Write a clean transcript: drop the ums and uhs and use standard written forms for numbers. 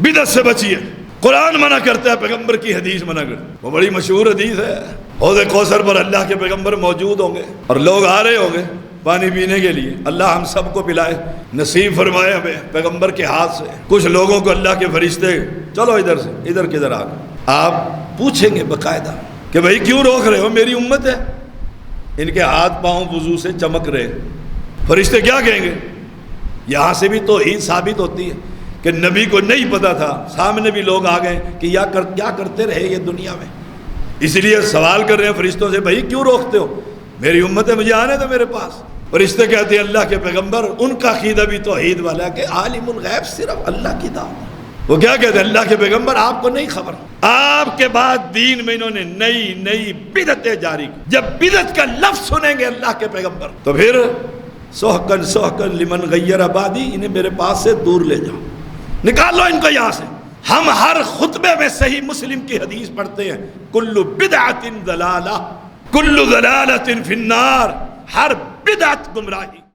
بدعت سے بچیے. قرآن منع کرتا ہے، پیغمبر کی حدیث منع کرتا ہے. وہ بڑی مشہور حدیث ہے، حوض کوثر پر اللہ کے پیغمبر موجود ہوں گے اور لوگ آ رہے ہوں گے پانی پینے کے لیے. اللہ ہم سب کو پلائے، نصیب فرمائے ہمیں پیغمبر کے ہاتھ سے. کچھ لوگوں کو اللہ کے فرشتے چلو ادھر سے، ادھر کدھر آ گئے. آپ پوچھیں گے باقاعدہ کہ بھائی کیوں روک رہے ہو، میری امت ہے. ان کے ہاتھ پاؤں وضو سے چمک رہے. فرشتے کیا کہیں گے؟ یہاں سے بھی توحید ثابت ہوتی ہے کہ نبی کو نہیں پتا تھا، سامنے بھی لوگ آ گئے کہ کیا کرتے رہے یہ دنیا میں. اس لیے سوال کر رہے ہیں فرشتوں سے، بھائی کیوں روکتے ہو، میری امت ہے، مجھے آنے دو میرے پاس. فرشتے کہتے ہیں اللہ کے پیغمبر، ان کا عقیدہ بھی توحید والا ہے کہ عالم الغیب صرف اللہ کی دعوت. وہ کیا کہتے ہیں؟ اللہ کے پیغمبر آپ کو نہیں خبر، آپ کے بعد دین میں انہوں نے نئی بدعتیں جاری کی. جب بدعت کا لفظ سنیں گے اللہ کے پیغمبر تو پھر سحقن لمن غیر آبادی، انہیں میرے پاس سے دور لے جاؤ، نکال لو ان کو یہاں سے. ہم ہر خطبے میں صحیح مسلم کی حدیث پڑھتے ہیں، کل بدعت ضلالہ کل ضلالۃ فی النار، ہر بدعت گمراہی.